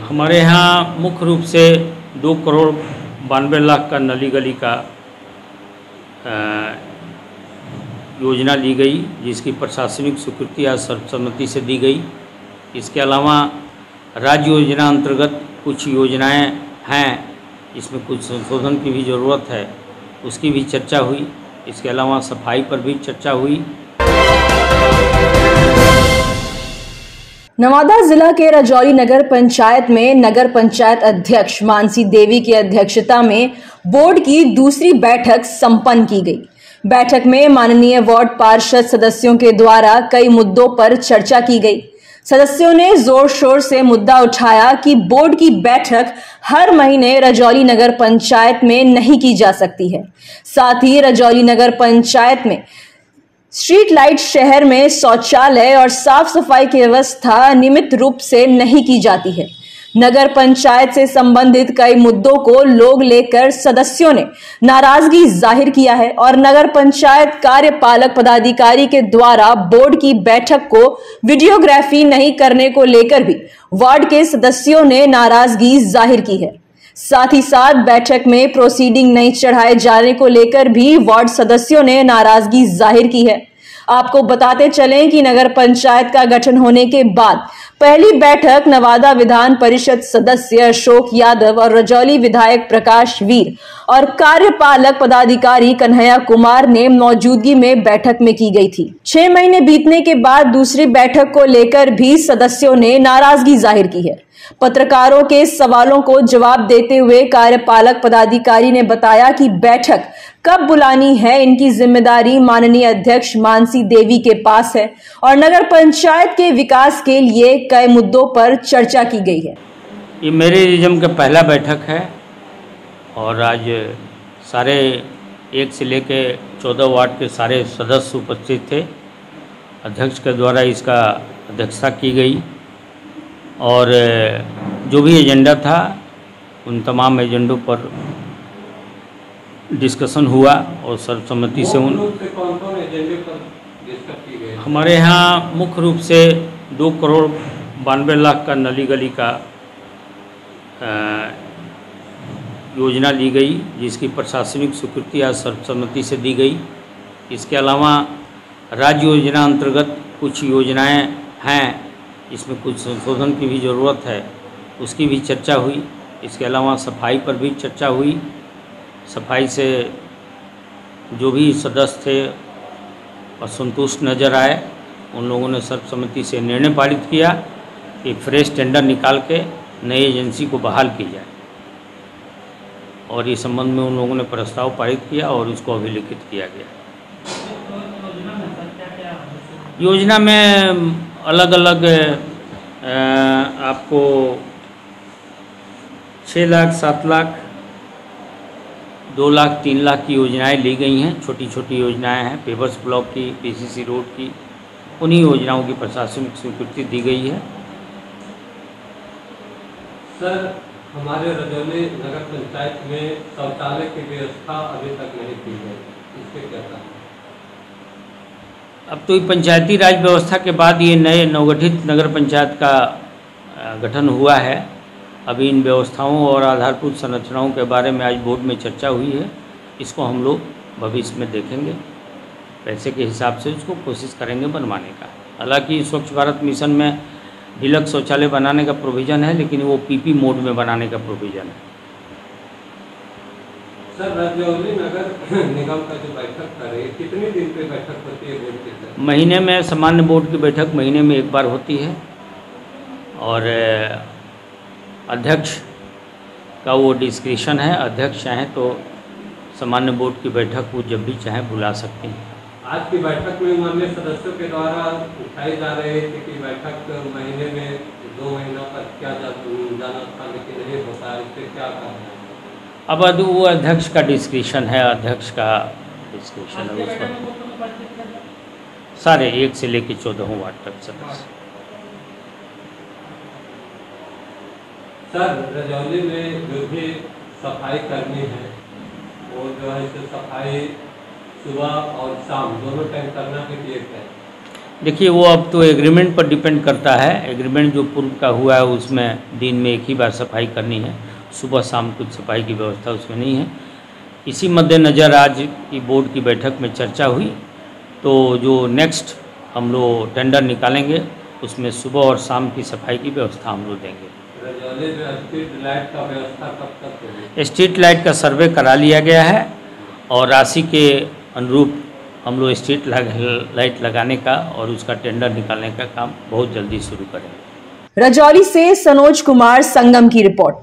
हमारे यहाँ मुख्य रूप से 2,92,00,000 का नली गली का योजना ली गई, जिसकी प्रशासनिक स्वीकृति आज सर्वसम्मति से दी गई। इसके अलावा राज्य योजना अंतर्गत कुछ योजनाएं हैं, इसमें कुछ संशोधन की भी ज़रूरत है, उसकी भी चर्चा हुई। इसके अलावा सफाई पर भी चर्चा हुई। नवादा जिला के रजौली नगर पंचायत में नगर पंचायत अध्यक्ष मानसी देवी की अध्यक्षता में बोर्ड की दूसरी बैठक संपन्न की गई। बैठक में माननीय वार्ड पार्षद सदस्यों के द्वारा कई मुद्दों पर चर्चा की गई। सदस्यों ने जोर शोर से मुद्दा उठाया कि बोर्ड की बैठक हर महीने रजौली नगर पंचायत में नहीं की जा सकती है। साथ ही रजौली नगर पंचायत में स्ट्रीट लाइट, शहर में शौचालय और साफ सफाई की व्यवस्था नियमित रूप से नहीं की जाती है। नगर पंचायत से संबंधित कई मुद्दों को लोग लेकर सदस्यों ने नाराजगी जाहिर किया है और नगर पंचायत कार्यपालक पदाधिकारी के द्वारा बोर्ड की बैठक को वीडियोग्राफी नहीं करने को लेकर भी वार्ड के सदस्यों ने नाराजगी जाहिर की है। साथ ही साथ बैठक में प्रोसीडिंग नहीं चढ़ाए जाने को लेकर भी वार्ड सदस्यों ने नाराजगी जाहिर की है। आपको बताते चलें कि नगर पंचायत का गठन होने के बाद पहली बैठक नवादा विधान परिषद सदस्य अशोक यादव और रजौली विधायक प्रकाश वीर और कार्यपालक पदाधिकारी कन्हैया कुमार ने मौजूदगी में बैठक में की गई थी। 6 महीने बीतने के बाद दूसरी बैठक को लेकर भी सदस्यों ने नाराजगी जाहिर की है। पत्रकारों के सवालों को जवाब देते हुए कार्यपालक पदाधिकारी ने बताया कि बैठक कब बुलानी है, इनकी जिम्मेदारी माननीय अध्यक्ष मानसी देवी के पास है और नगर पंचायत के विकास के लिए कई मुद्दों पर चर्चा की गई है। ये मेरे रिजम का पहला बैठक है और आज सारे 1 से लेके 14 वार्ड के सारे सदस्य उपस्थित थे। अध्यक्ष के द्वारा इसका अध्यक्षता की गई और जो भी एजेंडा था उन तमाम एजेंडों पर डिस्कशन हुआ और सर्वसम्मति से उन कौन एजेंडे पर डिस्कस की गई? हमारे यहाँ मुख्य रूप से 2,92,00,000 का नली गली का योजना ली गई, जिसकी प्रशासनिक स्वीकृति आज सर्वसम्मति से दी गई। इसके अलावा राज्य योजना अंतर्गत कुछ योजनाएं हैं, इसमें कुछ संशोधन की भी ज़रूरत है, उसकी भी चर्चा हुई। इसके अलावा सफाई पर भी चर्चा हुई। सफाई से जो भी सदस्य थे असंतुष्ट नज़र आए, उन लोगों ने सर्वसम्मति से निर्णय पारित किया कि फ्रेश टेंडर निकाल के नई एजेंसी को बहाल की जाए और इस संबंध में उन लोगों ने प्रस्ताव पारित किया और उसको अभिलिखित किया गया। योजना में अलग अलग आपको 6 लाख, 7 लाख, 2 लाख, 3 लाख की योजनाएं ली गई हैं। छोटी छोटी योजनाएं हैं, पेवर्स ब्लॉक की, पीसीसी रोड की, उन्हीं योजनाओं की प्रशासनिक स्वीकृति दी गई है। सर, हमारे रजौली नगर पंचायत में शौचालय की व्यवस्था अभी तक नहीं की गई, इसके क्या कारण? अब तो ये पंचायती राज व्यवस्था के बाद ये नए नवगठित नगर पंचायत का गठन हुआ है। अभी इन व्यवस्थाओं और आधारभूत संरचनाओं के बारे में आज बोर्ड में चर्चा हुई है। इसको हम लोग भविष्य में देखेंगे, पैसे के हिसाब से उसको कोशिश करेंगे बनवाने का। हालांकि स्वच्छ भारत मिशन में डिलक्स शौचालय बनाने का प्रोविज़न है, लेकिन वो पीपी मोड में बनाने का प्रोविज़न है। सर, रजौली नगर निगम का जो बैठक करे, कितने दिन पे बैठक होती है बोर्ड की? महीने में सामान्य बोर्ड की बैठक महीने में 1 बार होती है और अध्यक्ष का वो डिस्क्रिशन है। अध्यक्ष चाहें तो सामान्य बोर्ड की बैठक वो जब भी चाहें बुला सकते हैं। आज की बैठक में माननीय सदस्यों के द्वारा उठाई जा रही थी कि बैठक महीने में 2 महीना तक क्या जाना था, लेकिन नहीं होता, इससे क्या कारण है? अब वो अध्यक्ष का डिस्क्रिशन है, अध्यक्ष का डिस्क्रिशन है। उस पर सारे 1 से लेकर 14 वार्ड तक सदस्य। सर, रजौली में जो भी सफाई कर्मी है वो जो है सफाई सुबह और शाम दोनों टाइम करना है कि एक टाइम? देखिए, वो अब तो एग्रीमेंट पर डिपेंड करता है। एग्रीमेंट जो पूर्व का हुआ है उसमें दिन में एक ही बार सफाई करनी है, सुबह शाम कुछ सफाई की व्यवस्था उसमें नहीं है। इसी मद्देनज़र आज की बोर्ड की बैठक में चर्चा हुई, तो जो नेक्स्ट हम लोग टेंडर निकालेंगे उसमें सुबह और शाम की सफाई की व्यवस्था हम लोग देंगे। रजौली में स्ट्रीट लाइट का व्यवस्था कब तक होगी? स्ट्रीट लाइट का सर्वे करा लिया गया है और राशि के अनुरूप हम लोग स्ट्रीट लाइट लगाने का और उसका टेंडर निकालने का काम बहुत जल्दी शुरू करेंगे। रजौली से सनोज कुमार संगम की रिपोर्ट।